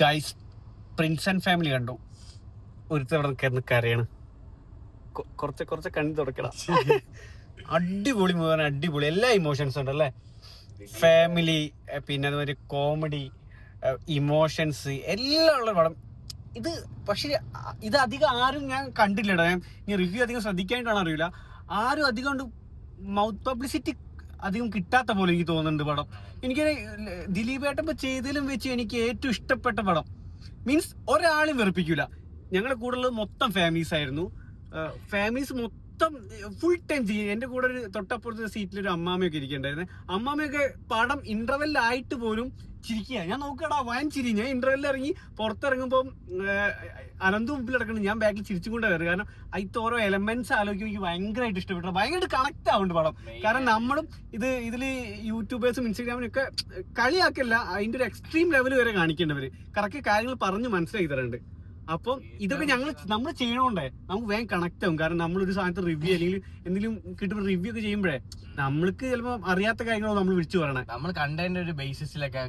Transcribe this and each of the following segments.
Guys, Prince and family കണ്ടു. ഒരുത്തവിടെ കയറുന്ന കരയാണ്. കുറച്ച് കണ്ണി തുടക്കണം. അടിപൊളി മൂവാണ്, അടിപൊളി. എല്ലാ ഇമോഷൻസും ഉണ്ട് അല്ലേ? ഫാമിലി, പിന്നെ അതുമാതിരി കോമഡി, ഇമോഷൻസ് എല്ലാം ഉള്ള പടം ഇത്. പക്ഷെ ഇത് അധികം ആരും ഞാൻ കണ്ടില്ലടാ. ഞാൻ റിവ്യൂ അധികം ശ്രദ്ധിക്കാനായിട്ടാണ് അറിയില്ല. ആരും അധികം കൊണ്ട് മൗത്ത് പബ്ലിസിറ്റി അധികം കിട്ടാത്ത പോലെ എനിക്ക് തോന്നുന്നുണ്ട് പടം. എനിക്ക് ദിലീപേട്ടൻ ചെയ്തതിലും വെച്ച് എനിക്ക് ഏറ്റവും ഇഷ്ടപ്പെട്ട പടം മീൻസ് ഒരാളും വെറുപ്പിക്കൂല. ഞങ്ങളുടെ കൂടെ മൊത്തം ഫാമിലീസ് ആയിരുന്നു. ഫാമിലീസ് മൊത്തം ഫുൾ ടൈം ചെയ്യും. എന്റെ കൂടെ ഒരു തൊട്ടപ്പുറത്തെ സീറ്റിലൊരു അമ്മാമയൊക്കെ ഇരിക്കണ്ടായിരുന്നെ. അമ്മാമയൊക്കെ പടം ഇന്റർവെല്ലായിട്ട് പോലും ചിരിക്കുക. ഞാൻ നോക്കടാ വൻ ചിരി. ഞാൻ ഇന്റർവെല്ലിൽ ഇറങ്ങി പുറത്തിറങ്ങുമ്പോൾ അനന്ത് മുമ്പിൽ കിടക്കണം, ഞാൻ ബാക്കിൽ ചിരിച്ചുകൊണ്ടേ വരും. കാരണം അതിൽ ഓരോ എലമെന്റ്സ് ആലോചിക്കും എനിക്ക് ഭയങ്കരമായിട്ട് ഇഷ്ടപ്പെട്ടു. ഭയങ്കരമായിട്ട് കണക്ട് ആവുന്നുണ്ട് പടം. കാരണം നമ്മളും ഇതില് യൂട്യൂബേഴ്സും ഇൻസ്റ്റാഗ്രാമിനും ഒക്കെ കളിയാക്കല്ല, അതിന്റെ ഒരു എക്സ്ട്രീം ലെവൽ വരെ കാണിക്കേണ്ടവര് കറക്റ്റ് കാര്യങ്ങൾ പറഞ്ഞ് മനസ്സിലാക്കി തരുന്നുണ്ട്. അപ്പം ഇതൊക്കെ നമ്മൾ ചെയ്യണോണ്ടേ നമുക്ക് വേഗം കണക്ട് ആവും. കാരണം നമ്മളൊരു സാധനത്ത് റിവ്യൂ അല്ലെങ്കിൽ എന്തെങ്കിലും കിട്ടുമ്പോൾ റിവ്യൂ ഒക്കെ ചെയ്യുമ്പോഴേ നമ്മൾക്ക് ചിലപ്പോ അറിയാത്ത കാര്യങ്ങളോ നമ്മൾ വിളിച്ചു പറയണേ. നമ്മൾ കണ്ടതിന്റെ ഒരു ബേസിസിലൊക്കെ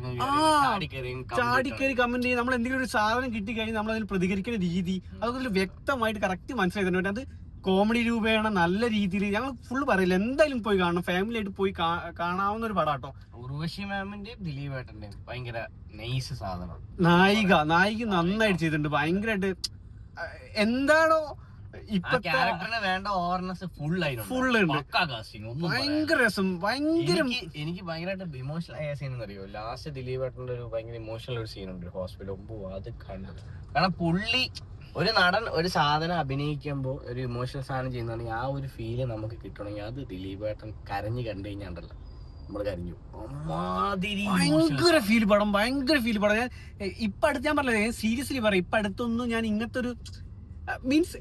ചാടിക്കേറി കമന്റ് ചെയ്യും. നമ്മൾ എന്തെങ്കിലും ഒരു സാധനം കിട്ടിക്കഴിഞ്ഞാൽ നമ്മൾ അതിന് പ്രതികരിക്കുന്ന രീതി അതൊക്കെ വ്യക്തമായിട്ട് കറക്റ്റ് മനസ്സിലാക്കി തന്നെ. അത് കോമഡി രൂപേണ നല്ല രീതിയിൽ ഞങ്ങൾ ഫുള്ള് പറയില്ല, എന്തായാലും പോയി കാണണം. ഫാമിലി ആയിട്ട് പോയി കാണാവുന്ന ഒരു പടാട്ടോ. ഉർവശി മാമിന്റെയും ദിലീപേട്ടന്റെയും ഭയങ്കര നൈസ് സാധനം. നായിക നന്നായിട്ട് ചെയ്തിട്ടുണ്ട്. ഭയങ്കരമായിട്ട് എന്താണോ ക്യാരക്ടറിന് വേണ്ട ഓവർനെസ് ഫുൾ ഭയങ്കര രസം. എനിക്ക് ഭയങ്കരമായിട്ട് ഇമോഷണൽ ആയ സീൻ എന്നറിയോ, ലാസ്റ്റ് ദിലീപേട്ടന്റെ ഒരു ഭയങ്കര ഇമോഷണൽ ഒരു സീൻ ഉണ്ട് ഹോസ്പിറ്റലിൽ. അത് കണ്ടത് കാരണം പുള്ളി ഒരു നടൻ ഒരു സാധനം അഭിനയിക്കുമ്പോൾ ഒരു ഇമോഷണൽ സാധനം ചെയ്യുന്നതാണെങ്കിൽ ആ ഒരു ഫീല് നമുക്ക് കിട്ടണമെങ്കിൽ അത് ദിലീപേട്ടൻ കരഞ്ഞു കണ്ടു കഴിഞ്ഞാണ്ടല്ലോ നമ്മള് കരഞ്ഞു. ഭയങ്കര ഫീൽ പടം. ഞാൻ ഇപ്പൊ അടുത്ത് ഞാൻ പറഞ്ഞത് സീരിയസ്ലി പറയാം, ഇപ്പൊ അടുത്തൊന്നും ഞാൻ ഇങ്ങനത്തെ ഒരു മീൻസ്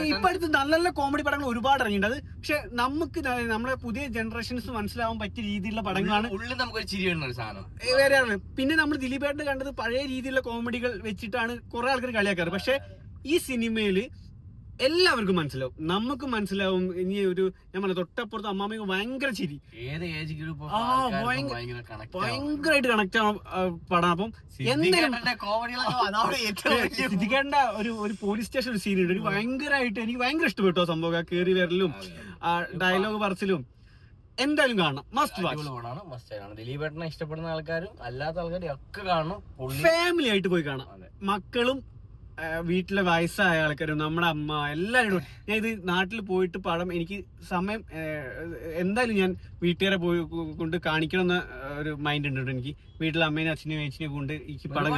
ഇപ്പൊ അടുത്ത് നല്ല നല്ല കോമഡി പടങ്ങൾ ഒരുപാട് ഇറങ്ങിയിട്ടുണ്ട്. പക്ഷെ നമുക്ക് നമ്മുടെ പുതിയ ജനറേഷൻസ് മനസ്സിലാവാൻ പറ്റിയ രീതിയിലുള്ള പടങ്ങളാണ്. നമുക്കൊരു ചിരി വരുന്ന ഒരു സാധനം വേറെയാണ്. പിന്നെ നമ്മൾ ദിലീപേട്ടൻ കണ്ടത് പഴയ രീതിയിലുള്ള കോമഡികൾ വെച്ചിട്ടാണ് കുറെ ആൾക്കാർ കളിയാക്കാറ്. പക്ഷെ ഈ സിനിമയില് എല്ലാവർക്കും മനസ്സിലാവും, നമുക്ക് മനസ്സിലാവും. ഇനി ഒരു ഞാൻ പറഞ്ഞ തൊട്ടപ്പുറത്ത് അമ്മാമയ്ക്ക് ഭയങ്കര ചിരി, ഭയങ്കരമായിട്ട് കണക്ട് ആവാൻ പടം. അപ്പം ശ്രദ്ധിക്കേണ്ട ഒരു പോലീസ് സ്റ്റേഷൻ ഒരു സീൻ ഉണ്ട്. എനിക്ക് ഭയങ്കര ഇഷ്ടപ്പെട്ടു ആ സംഭവം. കയറി വരലും ഡയലോഗ് പറച്ചിലും എന്തായാലും കാണണം. Must watch. ദിലീപേട്ടനെ ഇഷ്ടപ്പെടുന്ന ആൾക്കാരും അല്ലാത്ത ആൾക്കാരും ഒക്കെ കാണണം. ഫാമിലി ആയിട്ട് പോയി കാണാം. മക്കളും വീട്ടിലെ വയസ്സായ ആൾക്കാരും നമ്മുടെ അമ്മ എല്ലാവരും. ഞാൻ ഇത് നാട്ടിൽ പോയിട്ട് പടം എനിക്ക് സമയം എന്തായാലും ഞാൻ വീട്ടുകാരെ പോയി കൊണ്ട് കാണിക്കണം എന്ന ഒരു മൈൻഡ് ഉണ്ട് എനിക്ക്. വീട്ടിലെ അമ്മേനെ അച്ഛനെയും ചേച്ചിനെയും കൊണ്ട് എനിക്ക് പടം